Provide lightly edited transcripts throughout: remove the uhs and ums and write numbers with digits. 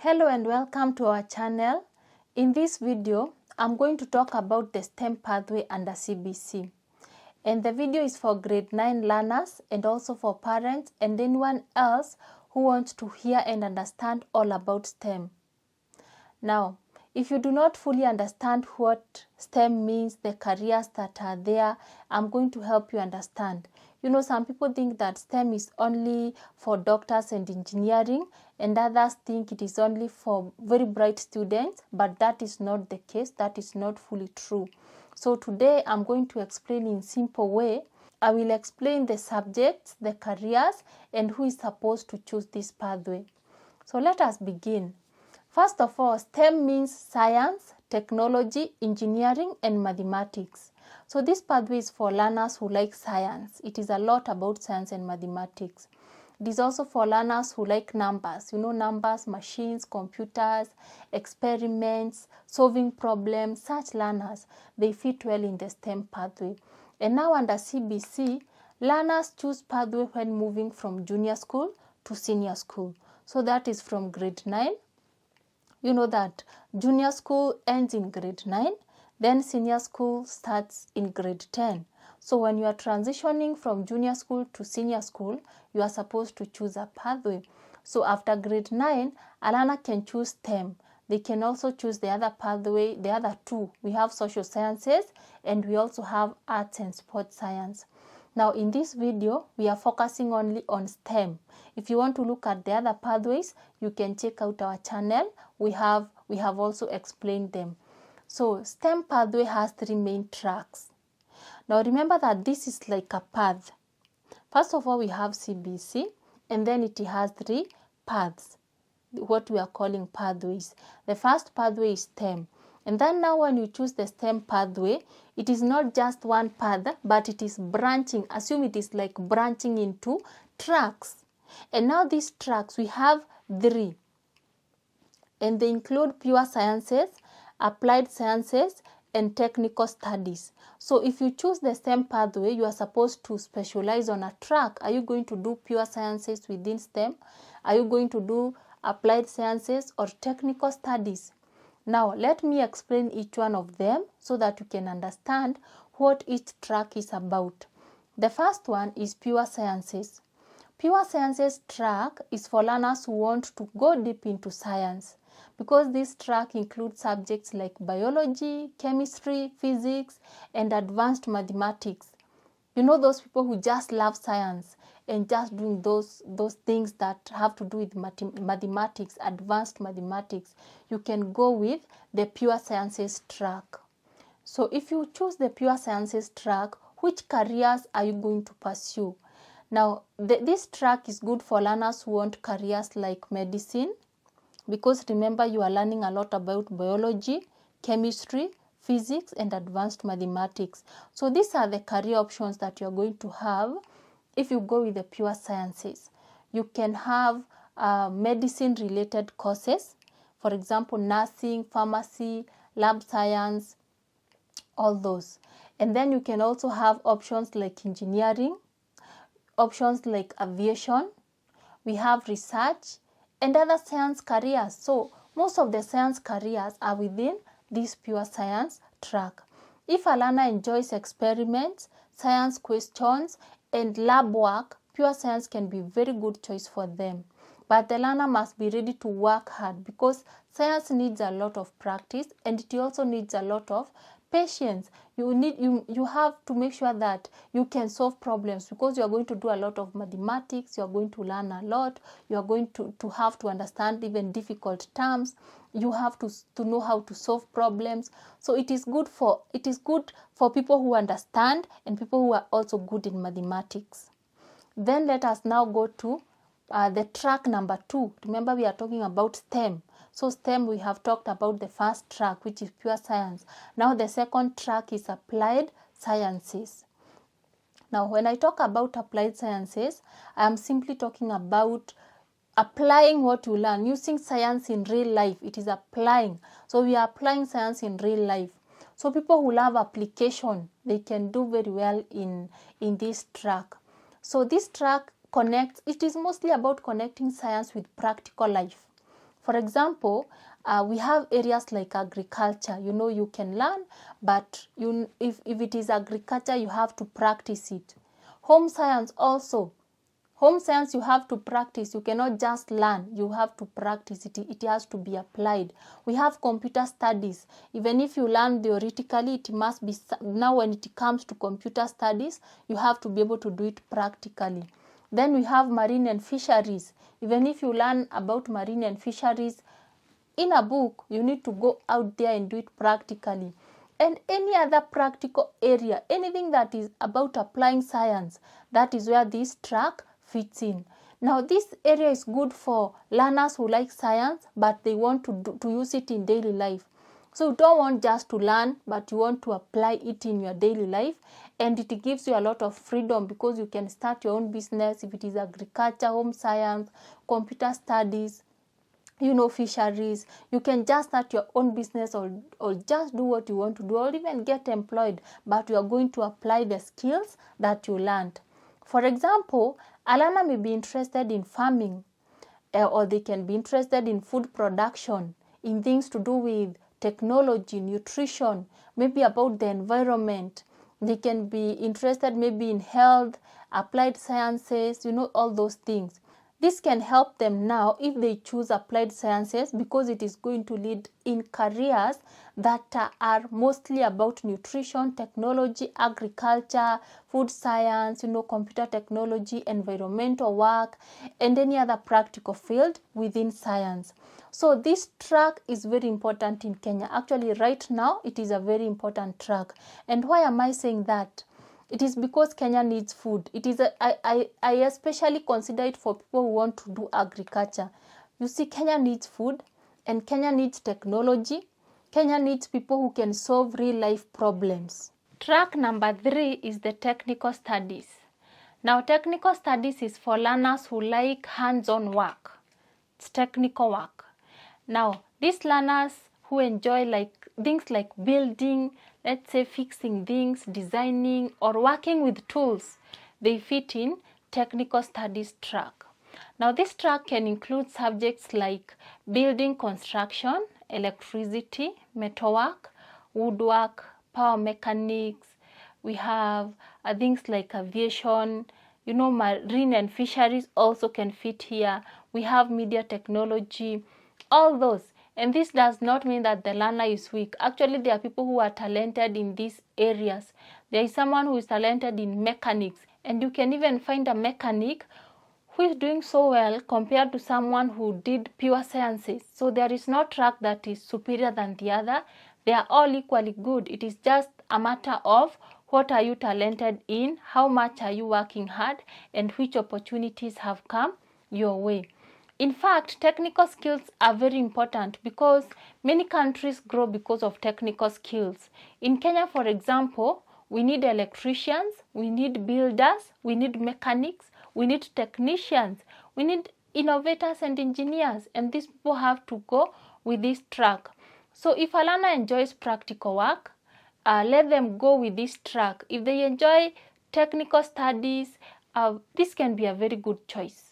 Hello and welcome to our channel. In this video, I'm going to talk about the STEM pathway under CBC. And the video is for grade 9 learners and also for parents and anyone else who wants to hear and understand all about STEM. Now, if you do not fully understand what STEM means, the careers that are there, I'm going to help you understand. You know, some people think that STEM is only for doctors and engineering, and others think it is only for very bright students, but that is not the case. That is not fully true. So today I'm going to explain in simple way. I will explain the subjects, the careers, and who is supposed to choose this pathway. So let us begin. First of all, STEM means science, technology, engineering, and mathematics. So this pathway is for learners who like science. It is a lot about science and mathematics. It is also for learners who like numbers. You know, numbers, machines, computers, experiments, solving problems. Such learners, they fit well in the STEM pathway. And now under CBC, learners choose pathway when moving from junior school to senior school. So that is from grade 9. You know that junior school ends in grade 9, then senior school starts in grade 10. So when you are transitioning from junior school to senior school, you are supposed to choose a pathway. So after grade 9, a learner can choose STEM. They can also choose the other pathway, the other two. We have social sciences and we also have arts and sports science. Now in this video, we are focusing only on STEM. If you want to look at the other pathways, you can check out our channel. We have also explained them. So STEM pathway has 3 main tracks. Now remember that this is like a path. First of all, we have CBC, and then it has 3 paths, what we are calling pathways. The first pathway is STEM. And then now when you choose the STEM pathway, it is not just one path, but it is branching. Assume it is like branching into tracks. And now these tracks, we have 3. And they include pure sciences, applied sciences, and technical studies. So if you choose the STEM pathway, you are supposed to specialize on a track. Are you going to do pure sciences within STEM? Are you going to do applied sciences or technical studies? Now, let me explain each one of them so that you can understand what each track is about. The first one is pure sciences. Pure sciences track is for learners who want to go deep into science, because this track includes subjects like biology, chemistry, physics, and advanced mathematics. You know, those people who just love science and just doing those things that have to do with mathematics, advanced mathematics, you can go with the pure sciences track. So if you choose the pure sciences track, which careers are you going to pursue? Now, this track is good for learners who want careers like medicine, because remember, you are learning a lot about biology, chemistry, physics, and advanced mathematics. So these are the career options that you are going to have if you go with the pure sciences. You can have medicine-related courses, for example, nursing, pharmacy, lab science, all those. And then you can also have options like engineering, options like aviation. We have research and other science careers. So most of the science careers are within this pure science track. If a learner enjoys experiments, science questions, and lab work, pure science can be a very good choice for them. But the learner must be ready to work hard, because science needs a lot of practice and it also needs a lot of patience. You have to make sure that you can solve problems, because you are going to do a lot of mathematics, you are going to learn a lot, you are going to have to understand even difficult terms, you have to know how to solve problems. So it is good for people who understand and people who are also good in mathematics. Then let us now go to the track number 2. Remember, we are talking about STEM. So STEM, we have talked about the first track, which is pure science. Now the second track is applied sciences. Now when I talk about applied sciences, I am simply talking about applying what you learn, using science in real life. It is applying. So we are applying science in real life. So people who love application, they can do very well in this track. So this track connects, it is mostly about connecting science with practical life. For example, we have areas like agriculture. You can learn, but if it is agriculture, you have to practice it. Home science also. Home science, you have to practice. You cannot just learn. You have to practice it. It has to be applied. We have computer studies. Even if you learn theoretically, it must be, now when it comes to computer studies, you have to be able to do it practically. Then we have marine and fisheries. Even if you learn about marine and fisheries in a book, you need to go out there and do it practically. And any other practical area, anything that is about applying science, that is where this track fits in. Now, this area is good for learners who like science, but they want to use it in daily life. So you don't want just to learn, but you want to apply it in your daily life. And it gives you a lot of freedom because you can start your own business if it is agriculture, home science, computer studies, fisheries. You can just start your own business or just do what you want to do or even get employed, but you are going to apply the skills that you learned. For example, a learner may be interested in farming, or they can be interested in food production, in things to do with technology, nutrition, maybe about the environment. They can be interested maybe in health, applied sciences, all those things. This can help them now if they choose applied sciences because it is going to lead in careers that are mostly about nutrition, technology, agriculture, food science, computer technology, environmental work, and any other practical field within science. So this track is very important in Kenya. Actually, right now, it is a very important track. And why am I saying that? It is because Kenya needs food. I especially consider it for people who want to do agriculture. You see, Kenya needs food and Kenya needs technology. Kenya needs people who can solve real life problems. Track number 3 is the technical studies. Now, technical studies is for learners who like hands-on work. It's technical work. Now, these learners who enjoy things like building, let's say fixing things, designing, or working with tools, they fit in technical studies track. Now, this track can include subjects like building construction, electricity, metalwork, woodwork, power mechanics. We have things like aviation, marine and fisheries also can fit here. We have media technology, all those. And this does not mean that the learner is weak. Actually, there are people who are talented in these areas. There is someone who is talented in mechanics. And you can even find a mechanic who is doing so well compared to someone who did pure sciences. So there is no track that is superior than the other. They are all equally good. It is just a matter of what are you talented in, how much are you working hard, and which opportunities have come your way. In fact, technical skills are very important because many countries grow because of technical skills. In Kenya, for example, we need electricians, we need builders, we need mechanics, we need technicians, we need innovators and engineers, and these people have to go with this track. So if a learner enjoys practical work, let them go with this track. If they enjoy technical studies, this can be a very good choice.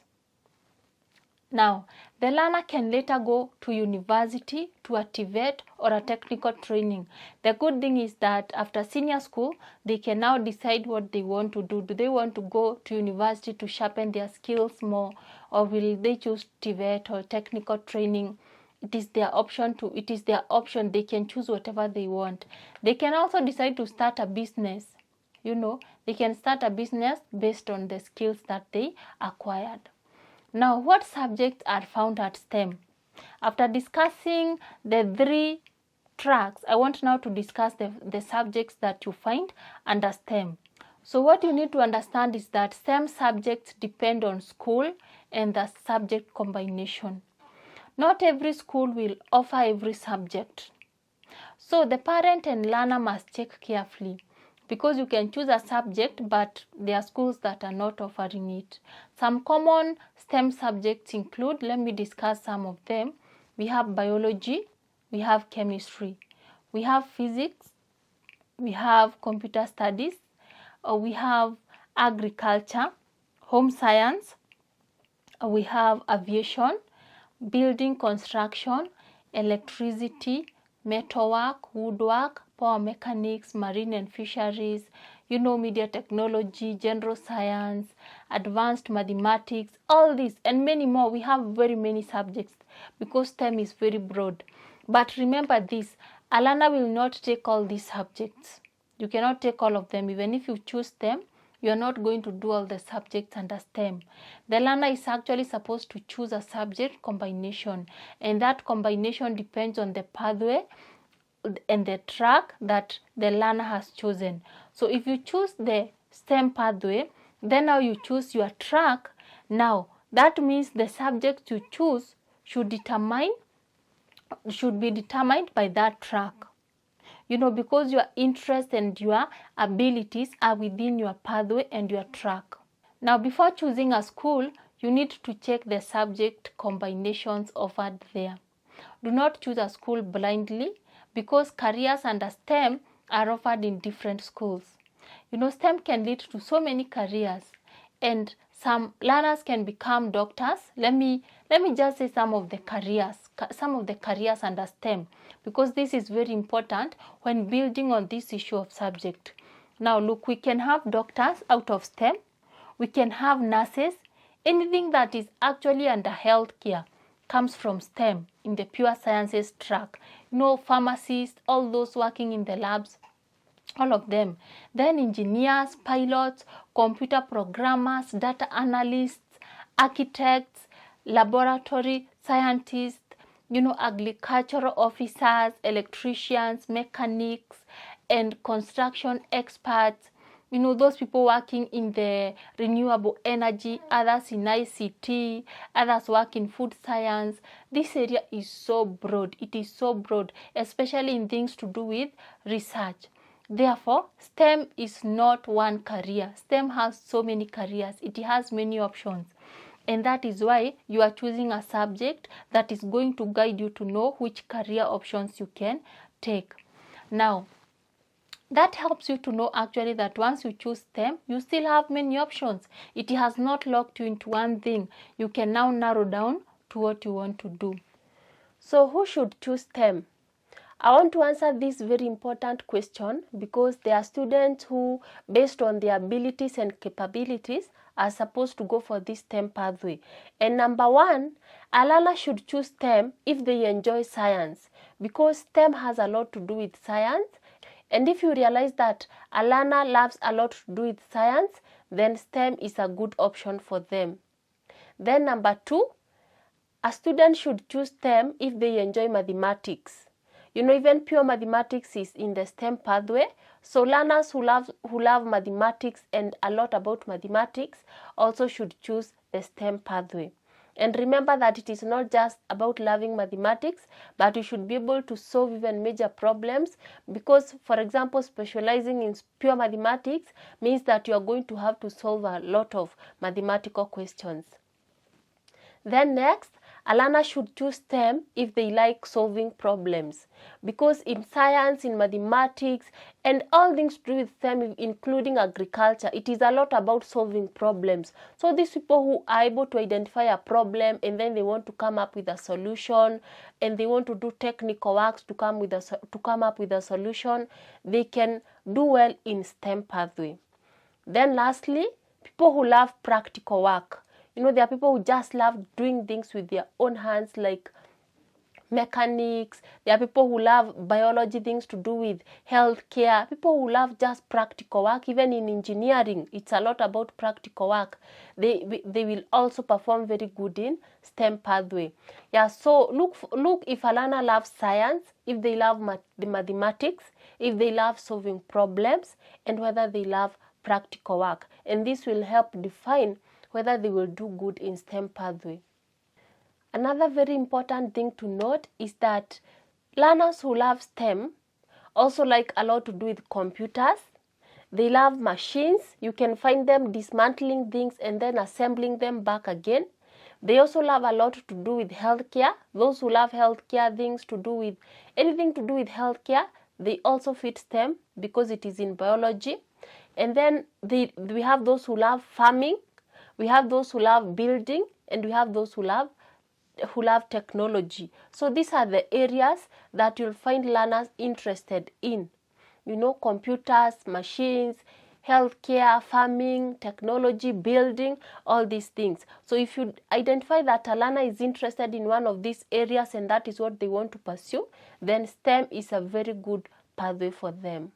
Now, the learner can later go to university, to a TVET or a technical training. The good thing is that after senior school, they can now decide what they want to do. Do they want to go to university to sharpen their skills more, or will they choose TVET or technical training? It is their option. They can choose whatever they want. They can also decide to start a business. They can start a business based on the skills that they acquired. Now, what subjects are found at STEM? After discussing the 3 tracks, I want now to discuss the subjects that you find under STEM. So what you need to understand is that STEM subjects depend on school and the subject combination. Not every school will offer every subject. So the parent and learner must check carefully, because you can choose a subject, but there are schools that are not offering it. Some common STEM subjects include, let me discuss some of them. We have biology, we have chemistry, we have physics, we have computer studies, we have agriculture, home science, we have aviation, building construction, electricity, metalwork, woodwork, power mechanics, marine and fisheries, media technology, general science, advanced mathematics, all this and many more. We have very many subjects because STEM is very broad. But remember this, a learner will not take all these subjects. You cannot take all of them. Even if you choose STEM, you are not going to do all the subjects under STEM. The learner is actually supposed to choose a subject combination, and that combination depends on the pathway and the track that the learner has chosen. So if you choose the STEM pathway, then now you choose your track. Now that means the subject you choose should be determined by that track. Because your interest and your abilities are within your pathway and your track. Now, before choosing a school, you need to check the subject combinations offered there. Do not choose a school blindly because careers under STEM are offered in different schools. STEM can lead to so many careers, and some learners can become doctors. Let me just say some of the careers under STEM, because this is very important when building on this issue of subject. Now look, we can have doctors out of STEM, we can have nurses, anything that is actually under healthcare comes from STEM in the pure sciences track. Pharmacists, all those working in the labs, all of them. Then engineers, pilots, computer programmers, data analysts, architects, laboratory scientists, agricultural officers, electricians, mechanics, and construction experts. Those people working in the renewable energy, others in ICT, others work in food science. This area is so broad. It is so broad, especially in things to do with research. Therefore, STEM is not one career. STEM has so many careers. It has many options. And that is why you are choosing a subject that is going to guide you to know which career options you can take. Now, that helps you to know actually that once you choose STEM, you still have many options. It has not locked you into one thing. You can now narrow down to what you want to do. So who should choose STEM? I want to answer this very important question because there are students who, based on their abilities and capabilities, are supposed to go for this STEM pathway. And number one, a learner should choose STEM if they enjoy science, because STEM has a lot to do with science. And if you realize that a learner loves a lot to do with science, then STEM is a good option for them. Then number two, a student should choose STEM if they enjoy mathematics. Even pure mathematics is in the STEM pathway. So learners who love mathematics and a lot about mathematics also should choose the STEM pathway. And remember that it is not just about loving mathematics, but you should be able to solve even major problems, because, for example, specializing in pure mathematics means that you are going to have to solve a lot of mathematical questions. Then next, a learner should choose STEM if they like solving problems, because in science, in mathematics, and all things to do with STEM, including agriculture, it is a lot about solving problems. So these people who are able to identify a problem and then they want to come up with a solution, and they want to do technical works to come up with a solution, they can do well in STEM pathway. Then lastly, people who love practical work. There are people who just love doing things with their own hands, like mechanics. There are people who love biology, things to do with healthcare. People who love just practical work. Even in engineering, it's a lot about practical work. They will also perform very good in STEM pathway. Yeah, so look if a learner loves science, if they love the mathematics, if they love solving problems, and whether they love practical work. And this will help define whether they will do good in STEM pathway. Another very important thing to note is that learners who love STEM also like a lot to do with computers. They love machines. You can find them dismantling things and then assembling them back again. They also love a lot to do with healthcare. Those who love healthcare, things to do with anything to do with healthcare, they also fit STEM because it is in biology. And then we have those who love farming. We have those who love building, and we have those who love who love technology. So these are the areas that you'll find learners interested in. You know, computers, machines, healthcare, farming, technology, building, all these things. So if you identify that a learner is interested in one of these areas and that is what they want to pursue, then STEM is a very good pathway for them.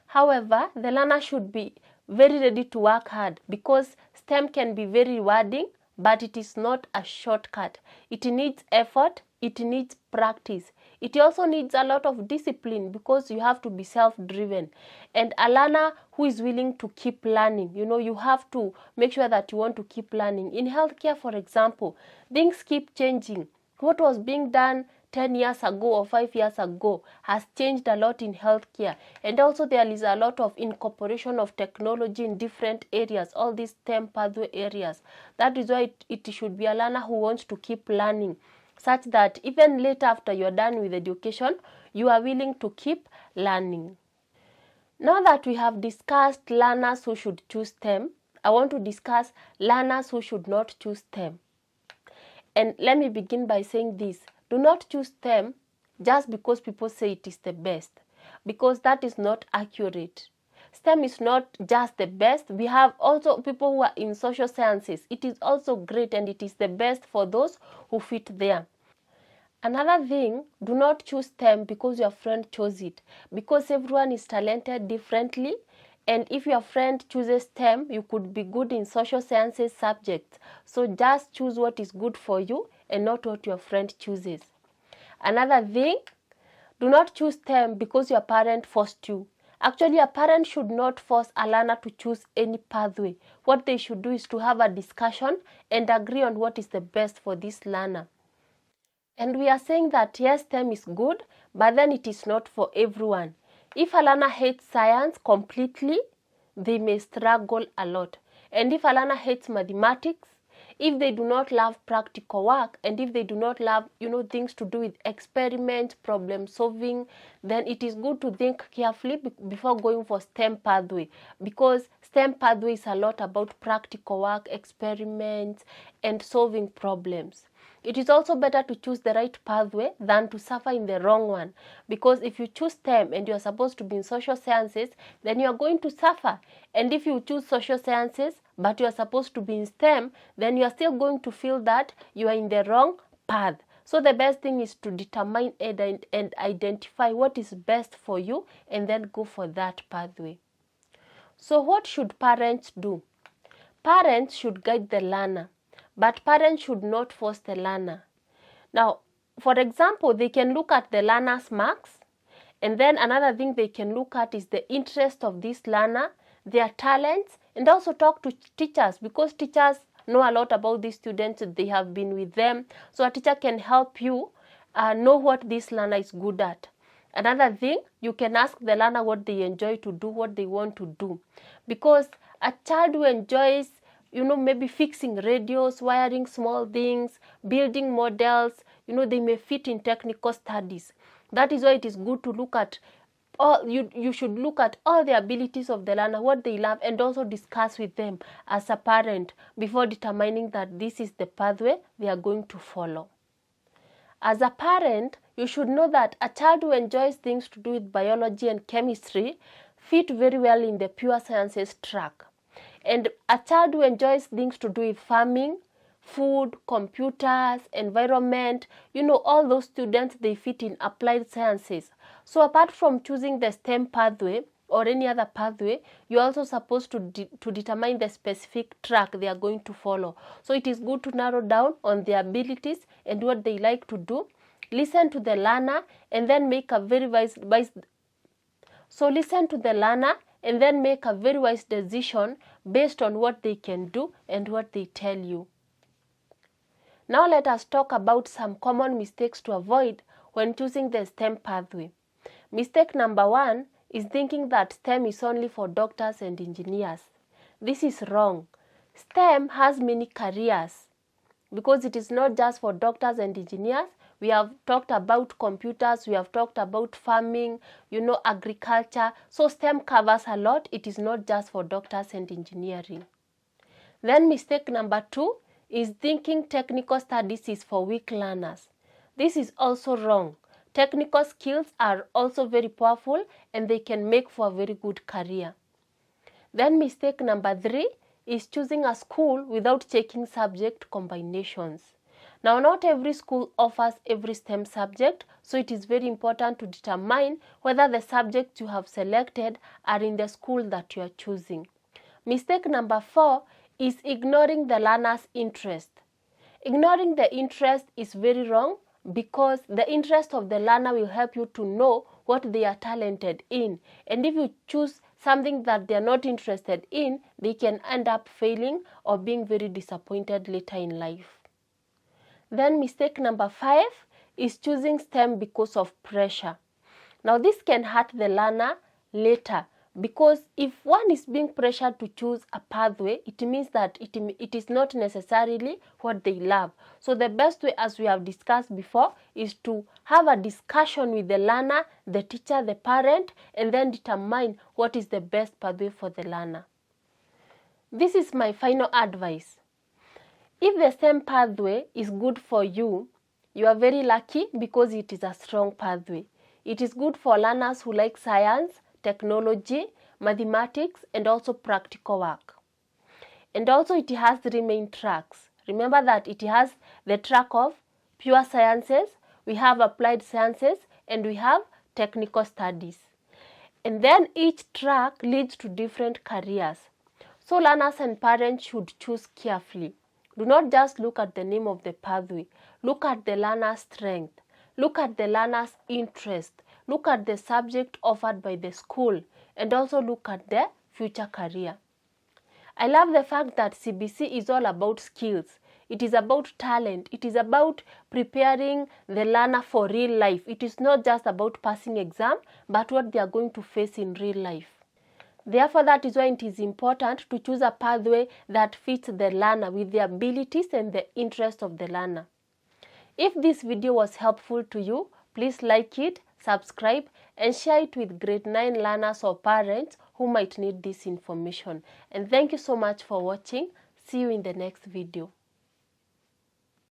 However, the learner should be very ready to work hard, because STEM can be very rewarding, but it is not a shortcut. It needs effort, it needs practice. It also needs a lot of discipline, because you have to be self-driven. And a learner who is willing to keep learning, you know, you have to make sure that you want to keep learning. In healthcare, for example, things keep changing. What was being done 10 years ago or 5 years ago has changed a lot in healthcare. And also there is a lot of incorporation of technology in different areas, all these STEM pathway areas. That is why it should be a learner who wants to keep learning, such that even later after you are done with education, you are willing to keep learning. Now that we have discussed learners who should choose STEM, I want to discuss learners who should not choose STEM. And let me begin by saying this. Do not choose STEM just because people say it is the best, because that is not accurate. STEM is not just the best. We have also people who are in social sciences. It is also great, and it is the best for those who fit there. Another thing, do not choose STEM because your friend chose it, because everyone is talented differently. And if your friend chooses STEM, you could be good in social sciences subjects. So just choose what is good for you and not what your friend chooses. Another thing, do not choose STEM because your parent forced you. Actually, a parent should not force a learner to choose any pathway. What they should do is to have a discussion and agree on what is the best for this learner. And we are saying that yes, STEM is good, but then it is not for everyone. If a learner hates science completely, they may struggle a lot. And if a learner hates mathematics, if they do not love practical work, and if they do not love, things to do with experiment, problem solving, then it is good to think carefully before going for STEM pathway, because STEM pathway is a lot about practical work, experiments, and solving problems. It is also better to choose the right pathway than to suffer in the wrong one, because if you choose STEM and you are supposed to be in social sciences, then you are going to suffer. And if you choose social sciences but you are supposed to be in STEM, then you are still going to feel that you are in the wrong path. So the best thing is to determine and identify what is best for you and then go for that pathway. So what should parents do? Parents should guide the learner, but parents should not force the learner. Now, for example, they can look at the learner's marks, and then another thing they can look at is the interest of this learner, their talents, and also talk to teachers, because teachers know a lot about these students. They have been with them, so a teacher can help you know what this learner is good at. Another thing, you can ask the learner what they enjoy to do, what they want to do, because a child who enjoys maybe fixing radios, wiring small things, building models, they may fit in technical studies. That is why it is good to look at you should look at all the abilities of the learner, what they love, and also discuss with them as a parent before determining that this is the pathway they are going to follow. As a parent, you should know that a child who enjoys things to do with biology and chemistry fit very well in the pure sciences track. And a child who enjoys things to do with farming, food, computers, environment, all those students, they fit in applied sciences. So apart from choosing the STEM pathway or any other pathway, you're also supposed to determine the specific track they are going to follow. So it is good to narrow down on their abilities and what they like to do. Listen to the learner and then make a very wise decision based on what they can do and what they tell you. Now let us talk about some common mistakes to avoid when choosing the STEM pathway. Mistake number 1 is thinking that STEM is only for doctors and engineers. This is wrong. STEM has many careers, because it is not just for doctors and engineers. We have talked about computers, we have talked about farming, agriculture. So STEM covers a lot. It is not just for doctors and engineering. Then mistake number 2 is thinking technical studies is for weak learners. This is also wrong. Technical skills are also very powerful and they can make for a very good career. Then mistake number 3 is choosing a school without checking subject combinations. Now, not every school offers every STEM subject, so it is very important to determine whether the subjects you have selected are in the school that you are choosing. Mistake number 4 is ignoring the learner's interest. Ignoring the interest is very wrong because the interest of the learner will help you to know what they are talented in. And if you choose something that they are not interested in, they can end up failing or being very disappointed later in life. Then mistake number 5 is choosing STEM because of pressure. Now this can hurt the learner later because if one is being pressured to choose a pathway, it means that it is not necessarily what they love. So the best way, as we have discussed before, is to have a discussion with the learner, the teacher, the parent, and then determine what is the best pathway for the learner. This is my final advice. If the STEM pathway is good for you, you are very lucky because it is a strong pathway. It is good for learners who like science, technology, mathematics, and also practical work. And also it has 3 main tracks. Remember that it has the track of pure sciences, we have applied sciences, and we have technical studies. And then each track leads to different careers. So learners and parents should choose carefully. Do not just look at the name of the pathway. Look at the learner's strength. Look at the learner's interest. Look at the subject offered by the school. And also look at the future career. I love the fact that CBC is all about skills. It is about talent. It is about preparing the learner for real life. It is not just about passing exam, but what they are going to face in real life. Therefore, that is why it is important to choose a pathway that fits the learner with the abilities and the interest of the learner. If this video was helpful to you, please like it, subscribe, and share it with grade 9 learners or parents who might need this information. And thank you so much for watching. See you in the next video.